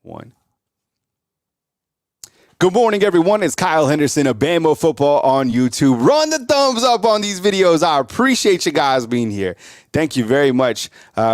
1. Good morning, everyone. It's Kyle Henderson of Bama Football on YouTube. Run the thumbs up on these videos. I appreciate you guys being here. Thank you very much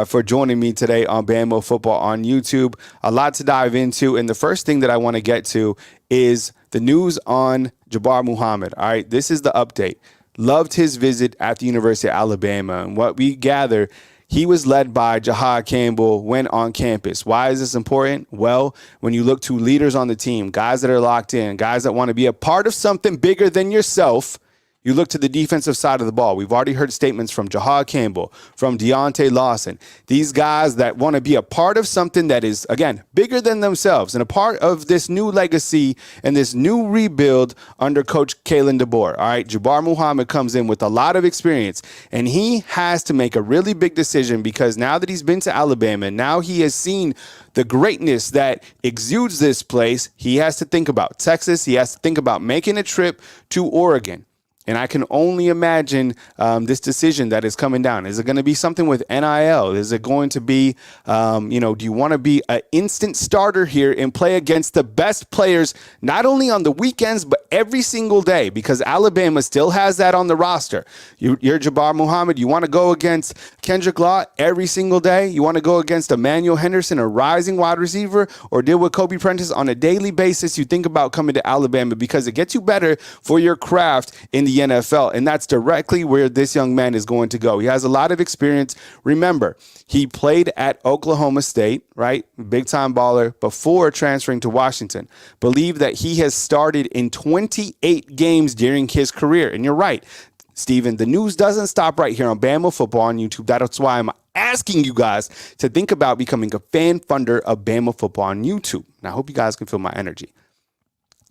for joining me today on Bama Football on YouTube. A lot to dive into, and the first thing that I want to get to is the news on Jabbar Muhammad. All right, this is the update. Loved his visit at the University of Alabama, and what we gather, he was led by Jahad Campbell when on campus. Why is this important? Well, when you look to leaders on the team, guys that are locked in, guys that want to be a part of something bigger than yourself, you look to the defensive side of the ball. We've already heard statements from Jahad Campbell, from Deontay Lawson. These guys that want to be a part of something that is, again, bigger than themselves and a part of this new legacy and this new rebuild under Coach Kalen DeBoer. All right, Jabbar Muhammad comes in with a lot of experience, and he has to make a really big decision because now that he's been to Alabama, now he has seen the greatness that exudes this place. He has to think about Texas. He has to think about making a trip to Oregon. And I can only imagine this decision that is coming down. Is it going to be something with NIL? Is it going to be, do you want to be an instant starter here and play against the best players, not only on the weekends, but every single day? Because Alabama still has that on the roster. You're Jabbar Muhammad. You want to go against Kendrick Law every single day? You want to go against Emmanuel Henderson, a rising wide receiver, or deal with Kobe Prentice on a daily basis? You think about coming to Alabama because it gets you better for your craft in the NFL, and that's directly where this young man is going to go. He has a lot of experience. Remember, he played at Oklahoma State, right? Big time baller before transferring to Washington. Believe that he has started in 28 games during his career. And you're right, Steven, the news doesn't stop right here on Bama Football on YouTube. That's why I'm asking you guys to think about becoming a fan funder of Bama Football on YouTube. And I hope you guys can feel my energy.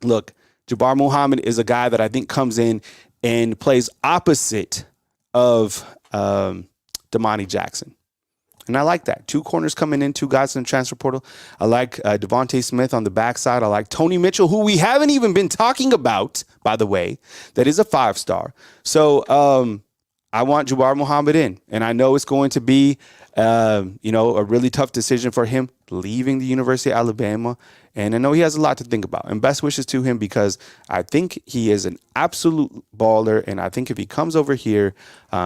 Look, Jabbar Muhammad is a guy that I think comes in and plays opposite of Damani Jackson. And I like that. 2 corners coming in, 2 guys in the transfer portal. I like Devontae Smith on the backside. I like Tony Mitchell, who we haven't even been talking about, by the way, that is a 5-star. So I want Jabbar Muhammad in. And I know it's going to be, a really tough decision for him leaving the University of Alabama. And I know he has a lot to think about, and best wishes to him because I think he is an absolute baller. And I think if he comes over here,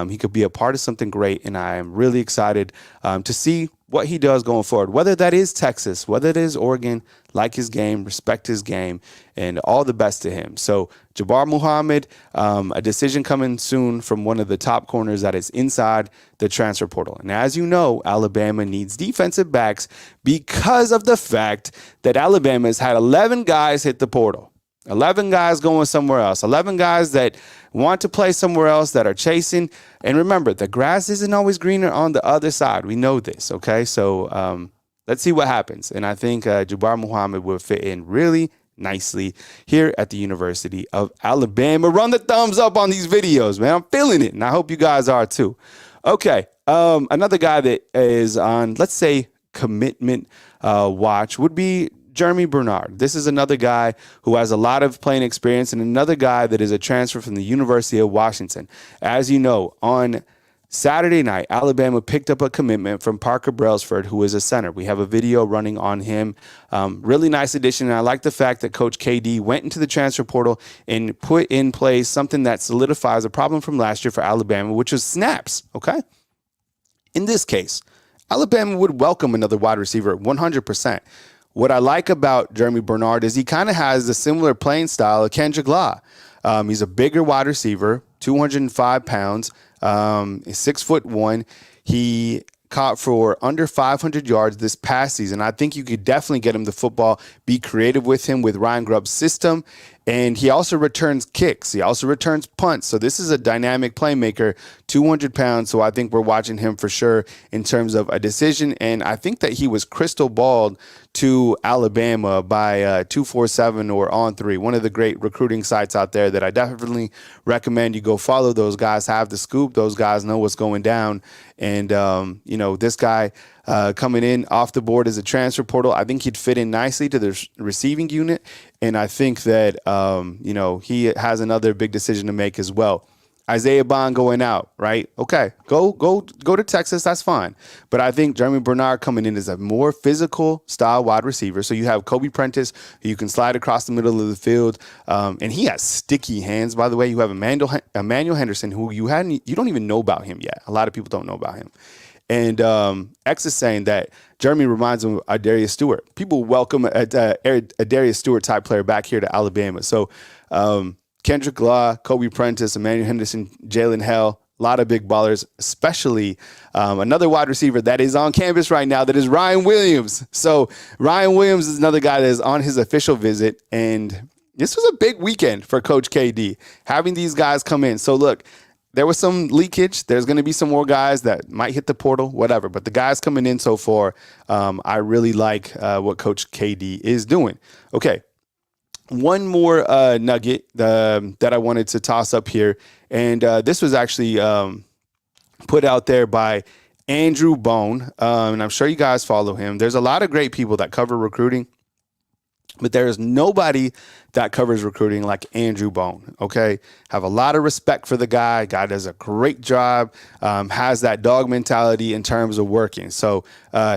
he could be a part of something great. And I am really excited to see what he does going forward, whether that is Texas, whether it is Oregon. Like his game, respect his game, and all the best to him. So Jabbar Muhammad, a decision coming soon from one of the top corners that is inside the transfer portal. And as you know, Alabama needs defensive backs because of the fact that Alabama has had 11 guys hit the portal. 11 guys going somewhere else. 11 guys that want to play somewhere else, that are chasing. And remember, the grass isn't always greener on the other side. We know this, okay? So let's see what happens. And I think Jabbar Muhammad will fit in really nicely here at the University of Alabama. Run the thumbs up on these videos, man. I'm feeling it, and I hope you guys are too. Okay, another guy that is on, let's say, commitment watch would be Jeremy Bernard. This is another guy who has a lot of playing experience and another guy that is a transfer from the University of Washington. As you know, on Saturday night, Alabama picked up a commitment from Parker Brailsford, who is a center. We have a video running on him. Really nice addition. And I like the fact that Coach KD went into the transfer portal and put in place something that solidifies a problem from last year for Alabama, which was snaps. Okay. In this case, Alabama would welcome another wide receiver 100%. What I like about Jeremy Bernard is he kind of has a similar playing style of Kendrick Law. He's a bigger wide receiver, 205 pounds. He's 6'1". He caught for under 500 yards this past season. I think you could definitely get him the football, be creative with him with Ryan Grubb's system. And he also returns kicks. He also returns punts. So this is a dynamic playmaker, 200 pounds. So I think we're watching him for sure in terms of a decision. And I think that he was crystal balled to Alabama by 247 or On3, one of the great recruiting sites out there that I definitely recommend you go follow. Those guys have the scoop. Those guys know what's going down. And, this guy coming in off the board as a transfer portal, I think he'd fit in nicely to the receiving unit. And I think that, he has another big decision to make as well. Isaiah Bond going out, right? Okay, go to Texas. That's fine. But I think Jeremy Bernard coming in is a more physical style wide receiver. So you have Kobe Prentice, who you can slide across the middle of the field, and he has sticky hands. By the way, you have Emmanuel Henderson, who you don't even know about him yet. A lot of people don't know about him. And X is saying that Jeremy reminds him of Adarius Stewart. People welcome a Adarius Stewart type player back here to Alabama. So Kendrick Law, Kobe Prentice, Emmanuel Henderson, Jalen Hell, a lot of big ballers, especially another wide receiver that is on campus right now, that is Ryan Williams. So Ryan Williams is another guy that is on his official visit, and this was a big weekend for Coach KD, having these guys come in. So look, there was some leakage. There's going to be some more guys that might hit the portal, whatever. But the guys coming in so far, I really like what Coach KD is doing. Okay. One more nugget that I wanted to toss up here, and this was actually put out there by Andrew Bone, and I'm sure you guys follow him. There's a lot of great people that cover recruiting, but there is nobody that covers recruiting like Andrew Bone, okay? Have a lot of respect for the guy. Guy does a great job, has that dog mentality in terms of working. So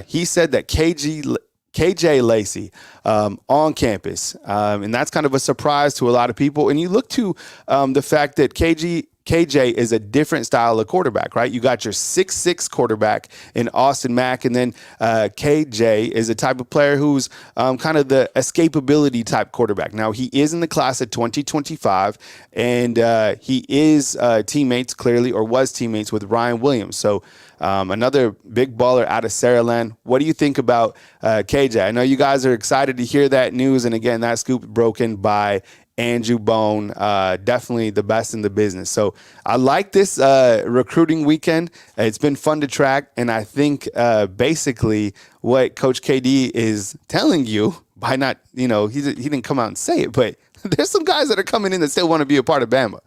he said that KJ Lacey on campus. And that's kind of a surprise to a lot of people. And you look to the fact that KJ is a different style of quarterback, right? You got your 6'6" quarterback in Austin Mack, and then KJ is a type of player who's kind of the escapability type quarterback. Now, he is in the class of 2025, and he is teammates, clearly, or was teammates with Ryan Williams. So another big baller out of Saraland. What do you think about KJ? I know you guys are excited to hear that news, and again, that scoop broken by Andrew Bone, definitely the best in the business. So I like this recruiting weekend. It's been fun to track, and I think basically what Coach KD is telling you by not, he didn't come out and say it, but there's some guys that are coming in that still want to be a part of Bama.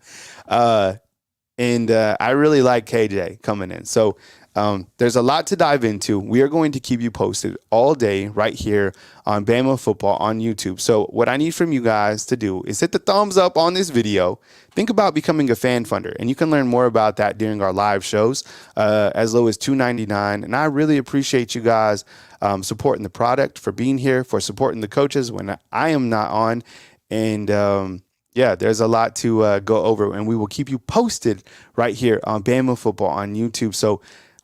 And I really like KJ coming in. So there's a lot to dive into. We are going to keep you posted all day right here on Bama Football on YouTube. So what I need from you guys to do is hit the thumbs up on this video. Think about becoming a fan funder, and you can learn more about that during our live shows as low as $2.99. And I really appreciate you guys supporting the product, for being here, for supporting the coaches when I am not on. And yeah, there's a lot to go over, and we will keep you posted right here on Bama Football on YouTube. So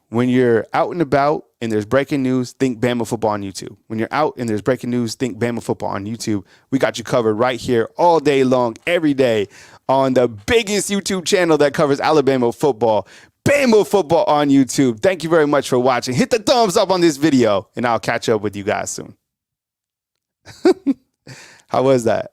when you're out and about and there's breaking news, think Bama Football on YouTube. When you're out and there's breaking news, think Bama Football on YouTube. We got you covered right here all day long, every day on the biggest YouTube channel that covers Alabama football, Bama Football on YouTube. Thank you very much for watching. Hit the thumbs up on this video, and I'll catch up with you guys soon. How was that?